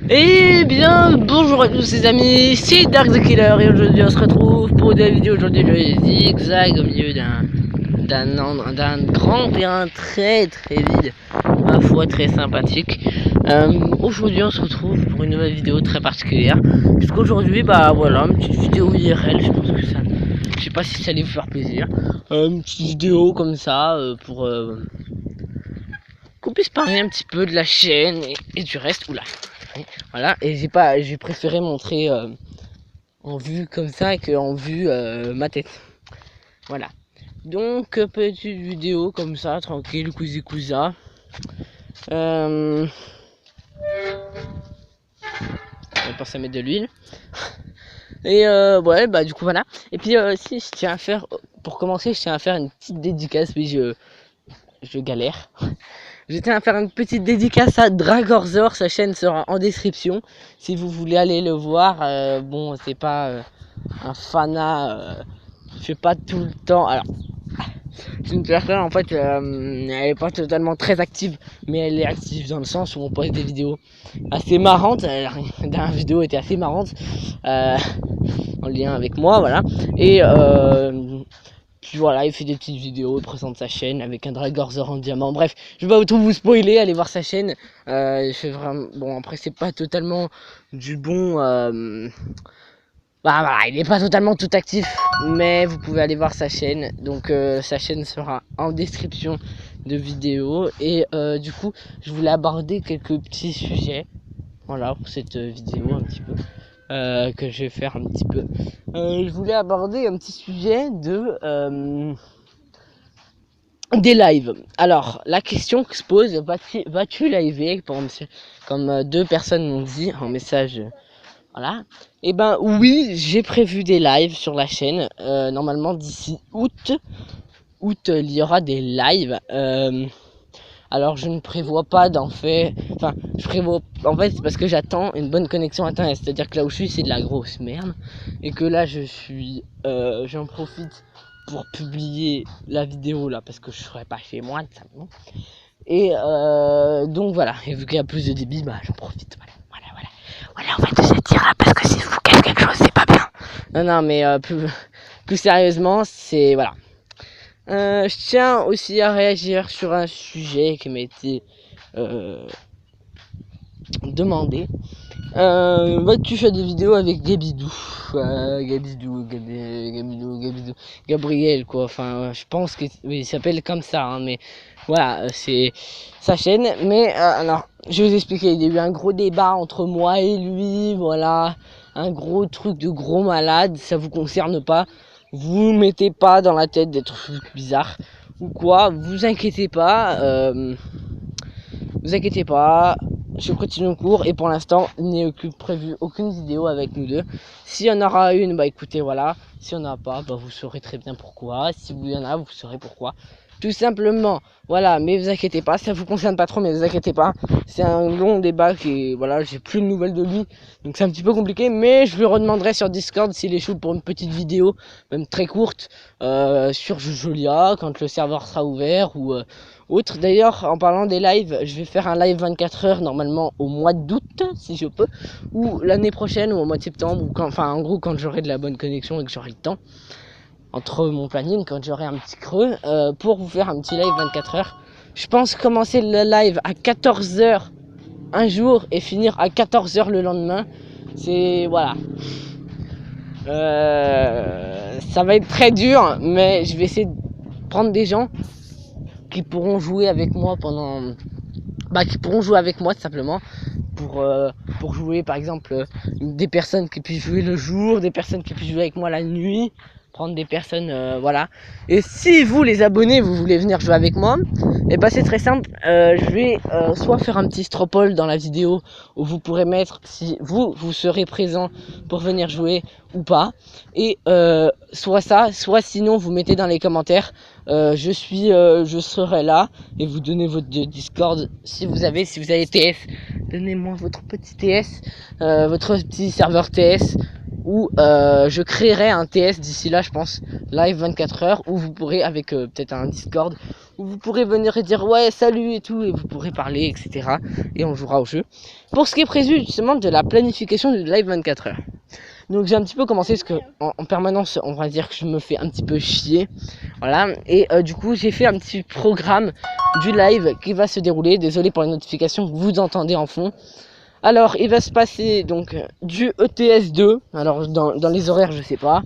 Eh bien, bonjour à tous les amis, c'est Dark the Killer et aujourd'hui on se retrouve pour une vidéo. Aujourd'hui le zigzag au milieu d'un grand terrain très vide, ma foi très sympathique. Aujourd'hui on se retrouve pour une nouvelle vidéo très particulière. Puisqu'aujourd'hui, bah voilà, une petite vidéo IRL, je pense que ça, je sais pas si ça allait vous faire plaisir. Une petite vidéo comme ça pour qu'on puisse parler un petit peu de la chaîne et du reste. Oula. Voilà, et j'ai préféré montrer en vue comme ça qu'en vue ma tête. Voilà. Donc petite vidéo comme ça, tranquille, cousi cousa. On va penser à mettre de l'huile. Et ouais, bah du coup voilà. Et puis si je tiens à faire, pour commencer, je tiens à faire une petite dédicace, puis je galère. Je tiens à faire une petite dédicace à Dragorzor, sa chaîne sera en description si vous voulez aller le voir. Bon, c'est pas un fanat, je fais pas tout le temps. Alors, c'est une personne en fait, elle est pas totalement très active, mais elle est active dans le sens où on poste des vidéos assez marrantes. La dernière vidéo était assez marrante, en lien avec moi, voilà. Et puis voilà, il fait des petites vidéos, il présente sa chaîne avec un Dragorzor en diamant. Bref, je vais pas trop vous spoiler, allez voir sa chaîne. Il fait vraiment... Bon, après, c'est pas totalement du bon... Bah voilà, il est pas totalement tout actif, mais vous pouvez aller voir sa chaîne. Donc sa chaîne sera en description de vidéo. Et du coup, je voulais aborder quelques petits sujets. Voilà, pour cette vidéo un petit peu. Que je vais faire un petit peu. Je voulais aborder un petit sujet de des lives. Alors, la question que se pose, vas-tu liver comme deux personnes m'ont dit en message, voilà. Et ben oui, j'ai prévu des lives sur la chaîne. Normalement d'ici août, il y aura des lives. Alors je ne prévois pas d'en faire, enfin je prévois, en fait c'est parce que j'attends une bonne connexion internet, c'est-à-dire que là où je suis c'est de la grosse merde, et que là j'en profite pour publier la vidéo là, parce que je serai pas chez moi tout simplement, et donc voilà, et vu qu'il y a plus de débit, bah j'en profite, voilà, on va se dire là, parce que si je vous cache quelque chose c'est pas bien, non mais plus sérieusement, c'est, voilà. Je tiens aussi à réagir sur un sujet qui m'a été demandé. Vas-tu faire des vidéos avec Gabidou, Gabriel quoi, enfin je pense que oui, il s'appelle comme ça, hein, mais voilà, c'est sa chaîne. Mais alors, je vais vous expliquer, il y a eu un gros débat entre moi et lui, voilà, un gros truc de gros malade, ça vous concerne pas. Vous mettez pas dans la tête des trucs bizarres ou quoi, vous inquiétez pas, je continue le cours et pour l'instant il n'est prévu aucune vidéo avec nous deux. S'il y en aura une, bah écoutez voilà, si on n'a pas, bah vous saurez très bien pourquoi, si vous y en a, vous saurez pourquoi. Tout simplement, voilà, mais vous inquiétez pas, ça vous concerne pas trop, mais vous inquiétez pas, c'est un long débat qui, voilà, j'ai plus de nouvelles de lui, donc c'est un petit peu compliqué, mais je lui redemanderai sur Discord s'il est chaud pour une petite vidéo, même très courte, sur Jojolia, quand le serveur sera ouvert, ou autre. D'ailleurs, en parlant des lives, je vais faire un live 24 heures normalement au mois d'août, si je peux, ou l'année prochaine, ou au mois de septembre, ou quand, enfin en gros quand j'aurai de la bonne connexion et que j'aurai le temps, entre mon planning, quand j'aurai un petit creux, pour vous faire un petit live 24 heures. Je pense commencer le live à 14 heures un jour et finir à 14 heures le lendemain. C'est, voilà. Ça va être très dur, mais je vais essayer de prendre des gens qui pourront jouer avec moi qui pourront jouer avec moi tout simplement, pour jouer par exemple, des personnes qui puissent jouer le jour, des personnes qui puissent jouer avec moi la nuit, prendre des personnes, voilà. Et si vous les abonnés vous voulez venir jouer avec moi, et bah c'est très simple, je vais soit faire un petit stropole dans la vidéo où vous pourrez mettre si vous serez présent pour venir jouer ou pas, et soit ça, soit sinon vous mettez dans les commentaires je serai là, et vous donnez votre Discord si vous avez TS, donnez-moi votre petit TS, votre petit serveur TS, ou je créerai un TS d'ici là, je pense, live 24 heures, où vous pourrez avec peut-être un Discord où vous pourrez venir et dire ouais salut et tout, et vous pourrez parler, etc. Et on jouera au jeu. Pour ce qui est prévu justement de la planification du live 24 heures. Donc j'ai un petit peu commencé parce que en permanence on va dire que je me fais un petit peu chier. Voilà, et du coup j'ai fait un petit programme du live qui va se dérouler. Désolé pour les notifications que vous entendez en fond. Alors il va se passer donc du ETS2, alors dans les horaires je sais pas.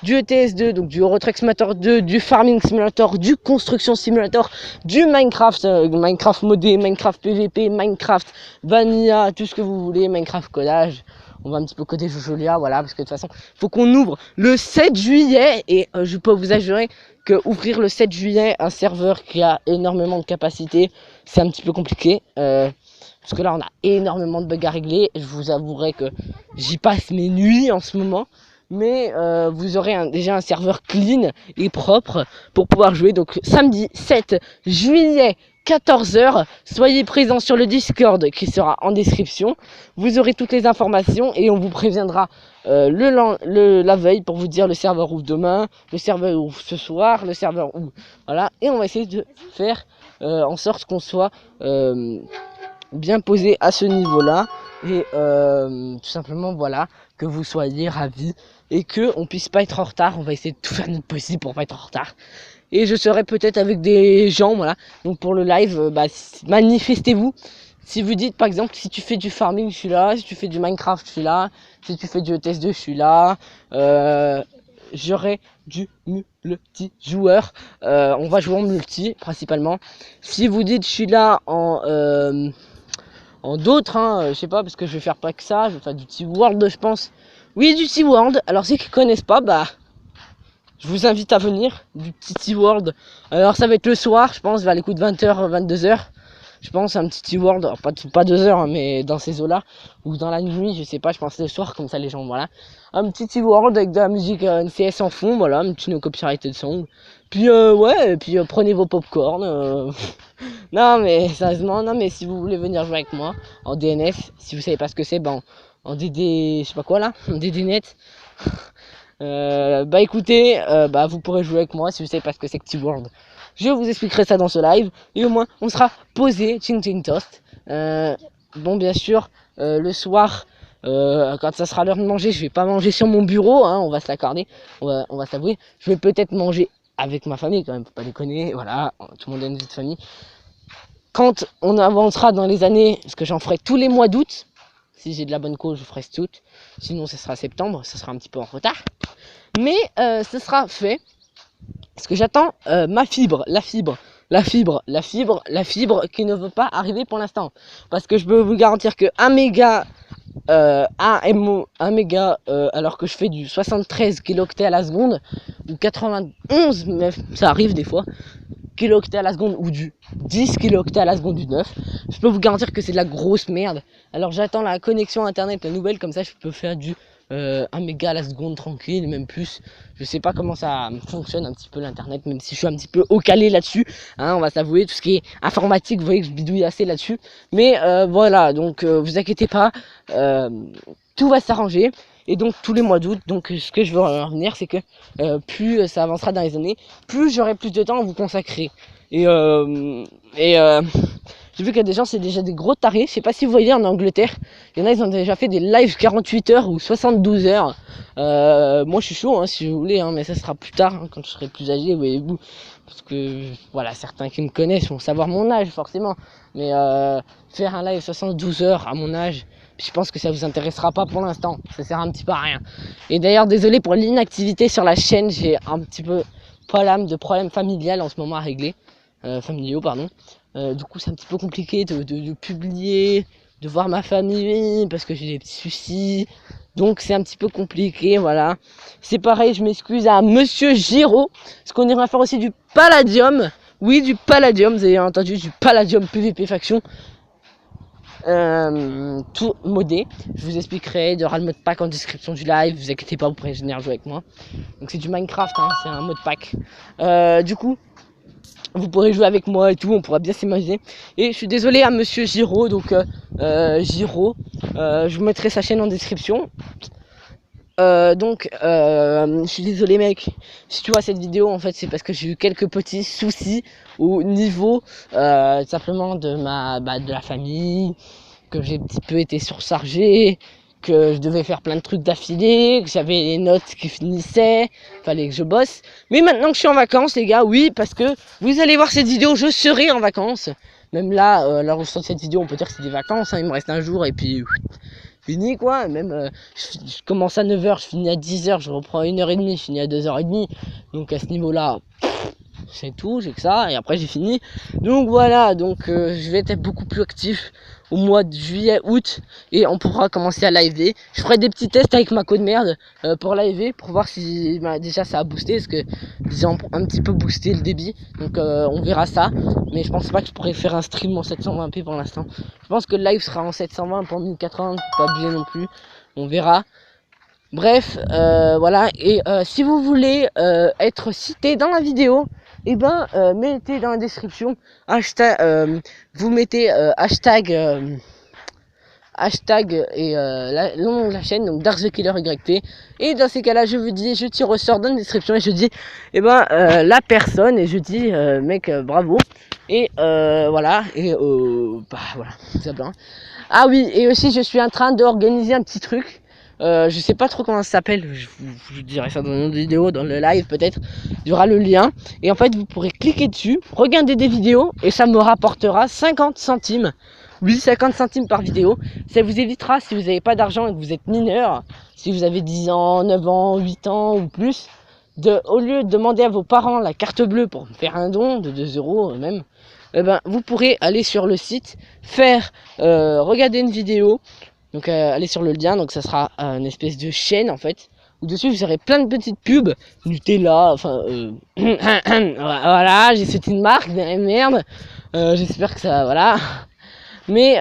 Du ETS2, donc du Euro Truck Simulator 2, du Farming Simulator, du Construction Simulator, du Minecraft, Minecraft modé, Minecraft PVP, Minecraft Vanilla, tout ce que vous voulez, Minecraft codage. On va un petit peu coder Jojolia, voilà, parce que de toute façon, il faut qu'on ouvre le 7 juillet, et je peux vous assurer que ouvrir le 7 juillet un serveur qui a énormément de capacité, c'est un petit peu compliqué, parce que là, on a énormément de bugs à régler, je vous avouerai que j'y passe mes nuits en ce moment, mais vous aurez déjà un serveur clean et propre pour pouvoir jouer. Donc samedi 7 juillet 14h, soyez présents sur le Discord qui sera en description. Vous aurez toutes les informations et on vous préviendra la veille pour vous dire le serveur ouvre demain, le serveur ouvre ce soir, le serveur ouvre. Voilà, et on va essayer de faire en sorte qu'on soit bien posé à ce niveau-là. Et tout simplement, voilà, que vous soyez ravis et que on puisse pas être en retard. On va essayer de tout faire notre possible pour pas être en retard. Et je serai peut-être avec des gens, voilà. Donc pour le live, manifestez-vous. Si vous dites, par exemple, si tu fais du farming, je suis là. Si tu fais du Minecraft, je suis là. Si tu fais du ETS2, je suis là. J'aurai du multi-joueur. On va jouer en multi, principalement. Si vous dites, je suis là en d'autres, je sais pas, parce que je vais faire pas que ça. Je vais faire du T-World, je pense. Oui, du T-World. Alors, ceux qui connaissent pas, je vous invite à venir du petit T-World. Alors ça va être le soir, je pense, vers les coups de 20h, 22h. Je pense un petit T-World, alors pas 2 heures, mais dans ces eaux-là. Ou dans la nuit, je sais pas, je pense le soir, comme ça les gens, voilà. Un petit T-World avec de la musique NCS en fond, voilà, un petit no copyrighted song. Puis ouais, et puis prenez vos popcorn. Non mais sérieusement, non mais si vous voulez venir jouer avec moi en DNF, si vous savez pas ce que c'est, en DD, je sais pas quoi là, en DD net. Écoutez, vous pourrez jouer avec moi si vous savez pas ce que c'est que T-World. Je vous expliquerai ça dans ce live. Et au moins, on sera posé, ching ching toast. Bon, bien sûr, le soir, quand ça sera l'heure de manger, je vais pas manger sur mon bureau, on va se l'accorder, on va s'avouer. Je vais peut-être manger avec ma famille quand même, faut pas déconner, voilà, tout le monde a une vie de famille. Quand on avancera dans les années, parce que j'en ferai tous les mois d'août, si j'ai de la bonne cause, je ferai août. Sinon, ce sera septembre, ça sera un petit peu en retard. Mais ce sera fait. Parce que j'attends la fibre qui ne veut pas arriver pour l'instant. Parce que je peux vous garantir que 1 méga, alors que je fais du 73 kilooctets à la seconde, ou 91, mais ça arrive des fois, kilooctets à la seconde, ou du 10 kilooctets à la seconde, du 9, je peux vous garantir que c'est de la grosse merde. Alors j'attends la connexion internet, la nouvelle, comme ça je peux faire du 1 méga à la seconde tranquille, même plus. Je sais pas comment ça fonctionne un petit peu l'internet, même si je suis un petit peu au calé là-dessus, on va s'avouer, tout ce qui est informatique, vous voyez que je bidouille assez là-dessus. Mais voilà, donc vous inquiétez pas, tout va s'arranger. Et donc tous les mois d'août, donc ce que je veux revenir, c'est que plus ça avancera dans les années, plus j'aurai plus de temps à vous consacrer. Et j'ai vu qu'il y a des gens, c'est déjà des gros tarés. Je sais pas si vous voyez en Angleterre, il y en a, ils ont déjà fait des lives 48 heures ou 72 heures. Moi je suis chaud si vous voulez, mais ça sera plus tard, quand je serai plus âgé, voyez-vous. Parce que voilà, certains qui me connaissent vont savoir mon âge forcément. Mais faire un live 72 heures à mon âge, je pense que ça vous intéressera pas pour l'instant. Ça sert un petit peu à rien. Et d'ailleurs, désolé pour l'inactivité sur la chaîne, j'ai un petit peu de problème familial en ce moment à régler. Familiaux, pardon. Du coup, c'est un petit peu compliqué de publier, de voir ma famille, parce que j'ai des petits soucis. Donc, c'est un petit peu compliqué, voilà. C'est pareil, je m'excuse à Monsieur Giraud, parce qu'on ira faire aussi du Palladium. Oui, du Palladium, vous avez entendu, du Palladium PVP Faction. Tout modé. Je vous expliquerai, il y aura le mode pack en description du live, vous inquiétez pas, vous pourrez venir jouer avec moi. Donc, c'est du Minecraft, c'est un mode pack. Du coup, vous pourrez jouer avec moi et tout, on pourra bien s'imaginer. Et je suis désolé à Monsieur Giraud, donc Giraud, je vous mettrai sa chaîne en description. je suis désolé mec, si tu vois cette vidéo en fait c'est parce que j'ai eu quelques petits soucis au niveau simplement de de la famille, que j'ai un petit peu été surchargé, que je devais faire plein de trucs d'affilée, que j'avais les notes qui finissaient, fallait que je bosse. Mais maintenant que je suis en vacances les gars, oui, parce que vous allez voir cette vidéo, je serai en vacances. Même là, là où je sors cette vidéo, on peut dire que c'est des vacances, hein, il me reste un jour et puis fini quoi. Même je commence à 9 h, je finis à 10 h, je reprends à 1 h 30, je finis à 2 h 30. Donc à ce niveau-là, c'est tout, j'ai que ça, et après j'ai fini. Donc voilà, donc je vais être beaucoup plus actif au mois de juillet, août, et on pourra commencer à live. Je ferai des petits tests avec ma code merde pour live, pour voir si déjà ça a boosté, parce que disons un petit peu boosté le débit, donc on verra ça. Mais je pense pas que je pourrais faire un stream en 720p pour l'instant. Je pense que le live sera en 720 pour 1080, pas abuser non plus, on verra. Bref, voilà, et si vous voulez être cité dans la vidéo, et mettez dans la description hashtag, vous mettez hashtag et le nom de la chaîne, donc Dark the Killer YT, et dans ces cas là je vous dis, je tire au sort dans la description et je dis la personne, et je dis mec bravo, et voilà, et voilà, tout simplement. Ah oui, et aussi je suis en train d'organiser un petit truc. Je sais pas trop comment ça s'appelle, je vous dirai ça dans une autre vidéo, dans le live peut-être, il y aura le lien, et en fait vous pourrez cliquer dessus, regarder des vidéos, et ça me rapportera 50 centimes, oui 50 centimes par vidéo, ça vous évitera si vous n'avez pas d'argent et que vous êtes mineur, si vous avez 10 ans, 9 ans, 8 ans ou plus, au lieu de demander à vos parents la carte bleue pour faire un don de 2 € même, vous pourrez aller sur le site, regarder une vidéo. Donc allez sur le lien, donc ça sera une espèce de chaîne en fait, où dessus vous aurez plein de petites pubs, Nutella, enfin voilà, j'ai cité une marque, merde, j'espère que ça, voilà. Mais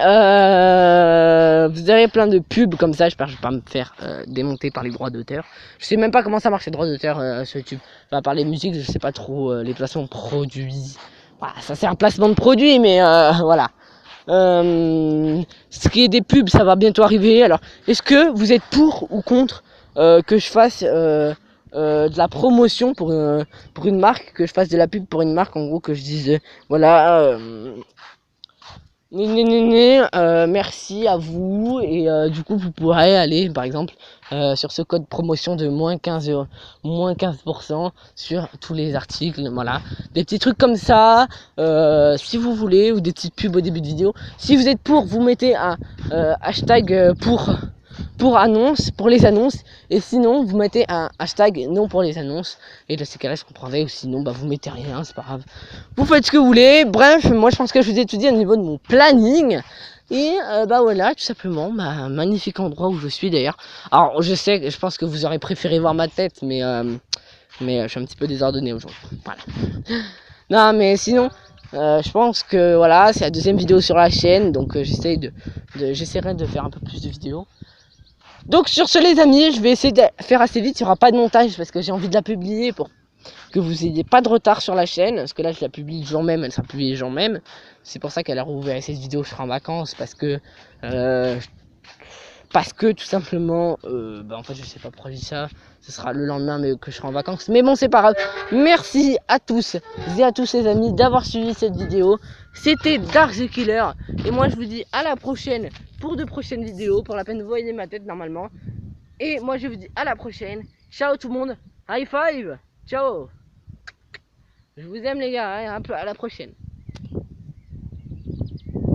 vous avez plein de pubs comme ça, j'espère que je vais pas me faire démonter par les droits d'auteur. Je sais même pas comment ça marche les droits d'auteur sur YouTube. Enfin, par les musiques, je sais pas trop, les placements de produits. Voilà, ça c'est un placement de produit, mais voilà. Ce qui est des pubs, ça va bientôt arriver. Alors, est-ce que vous êtes pour ou contre que je fasse de la promotion pour une marque, que je fasse de la pub pour une marque, en gros, que je dise voilà, merci à vous, et du coup vous pourrez aller par exemple sur ce code promotion de moins 15% sur tous les articles, voilà, des petits trucs comme ça, si vous voulez, ou des petites pubs au début de vidéo. Si vous êtes pour, vous mettez un hashtag pour annonces, pour les annonces, et sinon vous mettez un hashtag non pour les annonces, et dans ces cas là je comprendrai, ou sinon vous mettez rien, c'est pas grave, vous faites ce que vous voulez. Bref, moi je pense que je vous ai tout dit au niveau de mon planning, et voilà, tout simplement, magnifique endroit où je suis d'ailleurs. Alors je sais, je pense que vous aurez préféré voir ma tête, mais je suis un petit peu désordonné aujourd'hui, voilà. Non mais sinon je pense que voilà, c'est la deuxième vidéo sur la chaîne, donc j'essaierai de faire un peu plus de vidéos. Donc sur ce les amis, je vais essayer de faire assez vite, il n'y aura pas de montage parce que j'ai envie de la publier pour que vous ayez pas de retard sur la chaîne, parce que là je la publie le jour même, elle sera publiée le jour même. C'est pour ça qu'elle a rouvert cette vidéo, je serai en vacances, parce que tout simplement, en fait je sais pas pourquoi je dis ça, ce sera le lendemain mais que je serai en vacances, mais bon c'est pas grave. Merci à tous et à tous les amis d'avoir suivi cette vidéo, c'était Dark the Killer, et moi je vous dis à la prochaine pour de prochaines vidéos, pour la peine vous voyez ma tête normalement, et moi je vous dis à la prochaine, ciao tout le monde, high five, ciao, je vous aime les gars, hein, un peu à la prochaine.